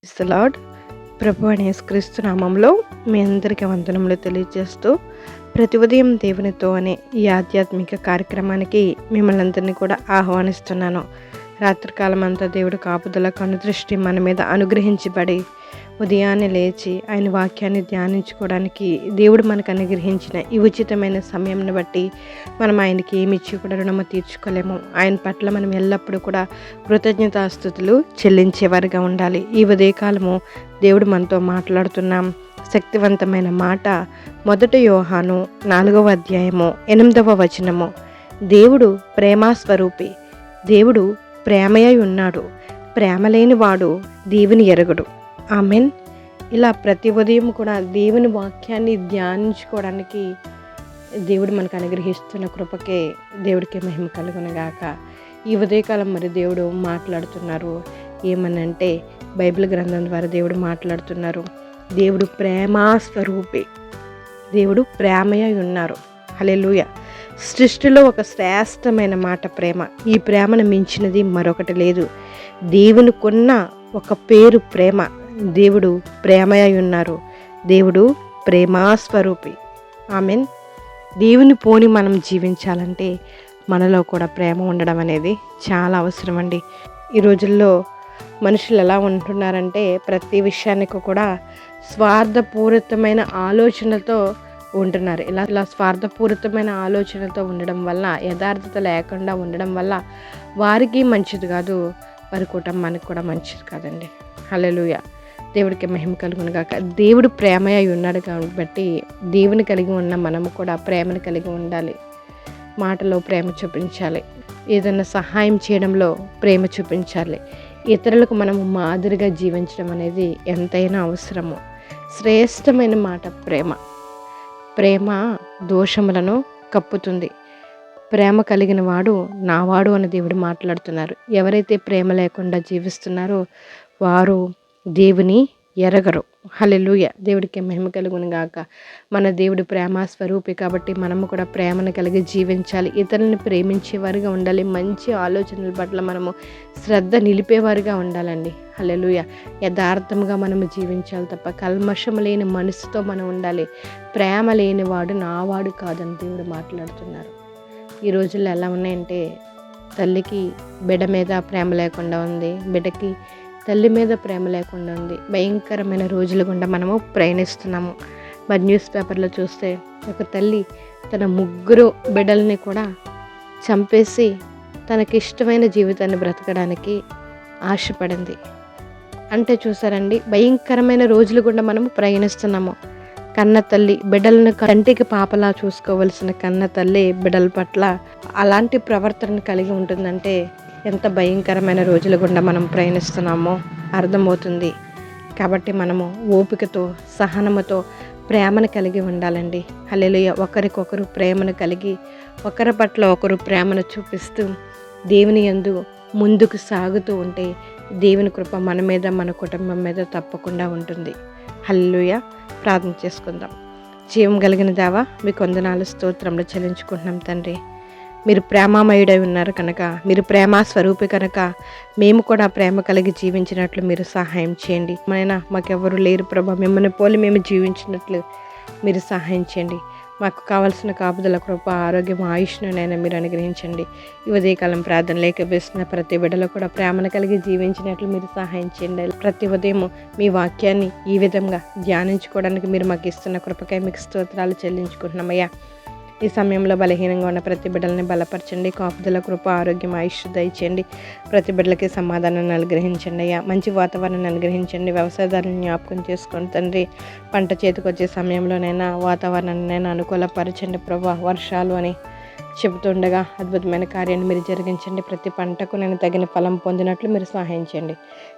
Praise the lord. ప్రభు అయిన యేసుక్రీస్తు నామంలో మీ అందరికీ వందనములు తెలియజేస్తూ ప్రతి ఉదయం దేవునితో అనే ఈ ఆధ్యాత్మిక కార్యక్రమానికి మిమ్మల్ని అందరినీ కూడా ఆహ్వానిస్తున్నాను. రాత్రికాలం అంతా దేవుడు కాపుదల కనుదృష్టి మన మీద అనుగ్రహించబడి ఉదయాన్నే లేచి ఆయన వాక్యాన్ని ధ్యానించుకోవడానికి దేవుడు మనకు అనుగ్రహించిన ఈ ఉచితమైన సమయంని బట్టి మనం ఆయనకి ఏమి ఇచ్చి కూడా రుణము తీర్చుకోలేము. ఆయన పట్ల మనం ఎల్లప్పుడూ కూడా కృతజ్ఞతాస్తుతులు చెల్లించేవారిగా ఉండాలి. ఈ ఉదయకాలము దేవుడు మనతో మాట్లాడుతున్నాం శక్తివంతమైన మాట. 1 యోహాను 4వ అధ్యాయము 8వ వచనము. దేవుడు ప్రేమాస్వరూపి, దేవుడు ప్రేమయై ఉన్నాడు, ప్రేమ లేని వాడు దేవుని ఎరగడు. ఆమెన్. ఇలా ప్రతి ఉదయం కూడా దేవుని వాక్యాన్ని ధ్యానించుకోవడానికి దేవుడు మనకు అనుగ్రహిస్తున్న కృపకే దేవుడికి మహిమ కలుగునగాక. ఈ ఉదయకాలం మరి దేవుడు మాట్లాడుతున్నారు. ఏమనంటే బైబిల్ గ్రంథం ద్వారా దేవుడు మాట్లాడుతున్నారు. దేవుడు ప్రేమాస్వరూపి, దేవుడు ప్రేమయై ఉన్నారు. హల్లెలూయా. సృష్టిలో ఒక శ్రేష్టమైన మాట ప్రేమ. ఈ ప్రేమను మించినది మరొకటి లేదు. దేవునికున్న ఒక పేరు ప్రేమ. దేవుడు ప్రేమయై ఉన్నారు, దేవుడు ప్రేమాస్వరూపి. ఆమెన్. దేవుని పోని మనం జీవించాలంటే మనలో కూడా ప్రేమ ఉండడం అనేది చాలా అవసరం అండి. ఈ రోజుల్లో మనుషులు ఎలా ఉంటున్నారంటే ప్రతి విషయానికి కూడా స్వార్థపూరితమైన ఆలోచనలతో ఉంటున్నారు. ఇలా స్వార్థపూరితమైన ఆలోచనతో ఉండడం వల్ల, యథార్థత లేకుండా ఉండడం వల్ల వారికి మంచిది కాదు, వారి కుటుంబానికి కూడా మంచిది కాదండి. హల్లెలూయా. దేవుడికి మహిమ కలుగును గాక. దేవుడు ప్రేమయై ఉన్నాడు కాబట్టి దేవుని కలిగి ఉన్న మనము కూడా ప్రేమను కలిగి ఉండాలి. మాటలో ప్రేమ చూపించాలి, ఏదైనా సహాయం చేయడంలో ప్రేమ చూపించాలి. ఇతరులకు మనము మాదిరిగా జీవించడం అనేది ఎంతైనా అవసరము. శ్రేష్టమైన మాట ప్రేమ. ప్రేమ దోషములను కప్పుతుంది. ప్రేమ కలిగిన వాడు నావాడు అని దేవుడు మాట్లాడుతున్నారు. ఎవరైతే ప్రేమ లేకుండా జీవిస్తున్నారో వారు దేవుని ఎరగరు. హల్లెలూయా. దేవుడికి మహిమ కలుగును గాక. మన దేవుడు ప్రేమ స్వరూపి కాబట్టి మనము కూడా ప్రేమను కలిగి జీవించాలి. ఇతరులను ప్రేమించేవారుగా ఉండాలి. మంచి ఆలోచనల పట్ల మనము శ్రద్ధ నిలిపేవారుగా ఉండాలండి. హల్లెలూయా. యథార్థంగా మనము జీవించాలి తప్ప కల్మషం లేని మనసుతో మనం ఉండాలి. ప్రేమ లేనివాడు నావాడు కాదని దేవుడు మాట్లాడుతున్నారు. ఈ రోజుల్లో ఎలా ఉన్నాయంటే తల్లికి బిడ్డ మీద ప్రేమ లేకుండా ఉంది, బిడ్డకి తల్లి మీద ప్రేమ లేకుండా ఉంది. భయంకరమైన రోజుల గుండా మనము ప్రయాణిస్తున్నాము. మరి న్యూస్ పేపర్లో చూస్తే ఒక తల్లి తన 3 బిడ్డల్ని కూడా చంపేసి తనకి ఇష్టమైన జీవితాన్ని బ్రతకడానికి ఆశపడింది. అంటే చూసారండి, భయంకరమైన రోజులు గుండా మనము ప్రయాణిస్తున్నాము. కన్న తల్లి బిడ్డలను కంటికి పాపలా చూసుకోవలసిన కన్న తల్లి బిడ్డల పట్ల అలాంటి ప్రవర్తన కలిగి ఉంటుందంటే ఎంత భయంకరమైన రోజుల గుండా మనం ప్రయాణిస్తున్నామో అర్థమవుతుంది. కాబట్టి మనము ఓపికతో సహనముతో ప్రేమను కలిగి ఉండాలండి. హల్లెలూయా. ఒకరికొకరు ప్రేమను కలిగి ఒకరి పట్ల ఒకరు ప్రేమను చూపిస్తూ దేవుని యందు ముందుకు సాగుతూ ఉంటే దేవుని కృప మన మీద మన కుటుంబం మీద తప్పకుండా ఉంటుంది. హల్లెలూయా. ప్రార్థన చేసుకుందాం. జీవం కలిగిన దేవా, మీకు వందనాలు స్తోత్రములు చెల్లించుకుంటున్నాం తండ్రి. మీరు ప్రేమామయుడై ఉన్నారు కనుక, మీరు ప్రేమ స్వరూపి కనుక మేము కూడా ప్రేమ కలిగి జీవించినట్లు మీరు సహాయం చేయండి. మాకెవరు లేరు ప్రభా, మిమ్మల్ని పోలి మేము జీవించినట్లు మీరు సహాయం చేయండి. మాకు కావాల్సిన కాపుదల కృప ఆరోగ్యం ఆయుష్నునైనా మీరు అనుగ్రహించండి. ఈ ఉదయకాలం ప్రార్థన లేకపోతున్న ప్రతి బిడ్డలో కూడా ప్రేమను కలిగి జీవించినట్లు మీరు సహాయం చేయండి. ప్రతి ఉదయం మీ వాక్యాన్ని ఈ విధంగా ధ్యానించుకోవడానికి మీరు మాకు ఇస్తున్న కృపకై మీకు స్తోత్రాలు చెల్లించుకుంటున్నామయ్యా. ఈ సమయంలో బలహీనంగా ఉన్న ప్రతి బిడ్డలని బలపరచండి. కాపుదల కృప ఆరోగ్యం ఆయుష్ దయచేయండి. ప్రతి బిడ్డలకి సమాధానాన్ని అనుగ్రహించండి అయ్యా. మంచి వాతావరణాన్ని అనుగ్రహించండి. వ్యవసాయదారులను జ్ఞాపకం చేసుకోండి తండ్రి. పంట చేతికి వచ్చే సమయంలోనైనా వాతావరణాన్ని అనుకూలపరచండి ప్రభా. వర్షాలు అని చెబుతుండగా అద్భుతమైన కార్యాన్ని మీరు జరిగించండి. ప్రతి పంటకు నేను తగిన ఫలం పొందినట్లు మీరు సహాయం చేయండి.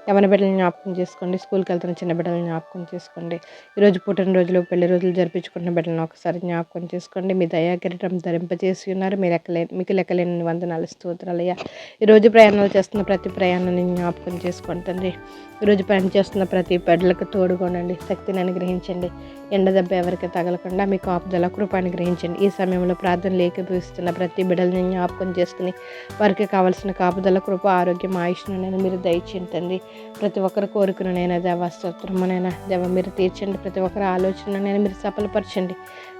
యవన బిడ్డలను జ్ఞాపకం చేసుకోండి. స్కూల్కి వెళ్తున్న చిన్న బిడ్డలను జ్ఞాపకం చేసుకోండి. ఈరోజు పుట్టినరోజులు పెళ్లి రోజులు జరిపించుకుంటున్న బిడ్డలను ఒకసారి జ్ఞాపకం చేసుకోండి. మీ దయాకిరీటం ధరింపజేసి ఉన్నారు. మీకు లెక్కలేని వందనాలు స్తోత్రాలయ్యా. ఈరోజు ప్రయాణాలు చేస్తున్న ప్రతి ప్రయాణాన్ని జ్ఞాపకం చేసుకోండి తండ్రి. ఈరోజు పని చేస్తున్న ప్రతి బిడ్డలకు తోడుకోనండి. శక్తిని అనుగ్రహించండి. ఎండ దెబ్బ ఎవరికి తగలకుండా మీ కాపుదల కృప అనుగ్రహించండి. ఈ సమయంలో ప్రార్థన లేకపోయిస్తున్న ప్రతి బిడ్డలని జ్ఞాపకం చేసుకుని వారికి కావాల్సిన కాపుదల కృప ఆరోగ్యం ఆయుష్ను మీరు దయచేయండి తండ్రి. ప్రతి ఒక్కరి కోరికను నేను దేవా స్తోత్రమునైనా దేవ మీరు తీర్చండి. ప్రతి ఒక్కరి ఆలోచన నేను మీరు సఫలపరచండి.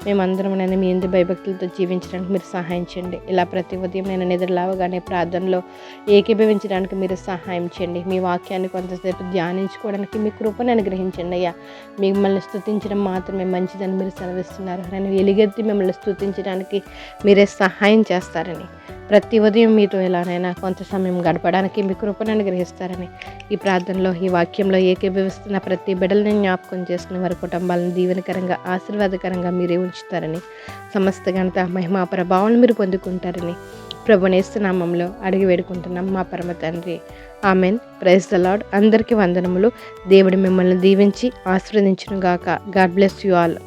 మేమందరం నేను మీ ఇంటి భయభక్తులతో జీవించడానికి మీరు సహాయం చేయండి. ఇలా ప్రతి ఉదయం నేను నిద్ర లేవగానే ప్రార్థనలో ఏకీభవించడానికి మీరు సహాయం చేయండి. మీ వాక్యాన్ని కొంతసేపు ధ్యానించుకోవడానికి మీ కృపను అనుగ్రహించండి అయ్యా. మిమ్మల్ని స్తుతించడం మాత్రమే మంచిదని మీరు సెలవిస్తున్నారు. నేను ఎలుగెత్తి మిమ్మల్ని స్తుతించడానికి మీరే సహాయం చేస్తారని, ప్రతి ఉదయం మీతో ఎలానైనా కొంత సమయం గడపడానికి మీ కృపను అనుగ్రహిస్తారని, ఈ ప్రార్థనలో ఈ వాక్యంలో ఏకీభవిస్తున్న ప్రతి బిడ్డలని జ్ఞాపకం చేసుకుని వారి కుటుంబాలను దీవెనకరంగా ఆశీర్వాదకరంగా మీరే ఉంచుతారని, సమస్త ఘనత మహిమా ప్రభావం మీరు పొందుకుంటారని ప్రభునేస్తు నామంలో అడిగి వేడుకుంటున్నాం మా పరమ తండ్రి. ఆమెన్. Praise the Lord. అందరికీ వందనములు. దేవుడు మిమ్మల్ని దీవించి ఆశీర్వదించును గాక. God bless you all.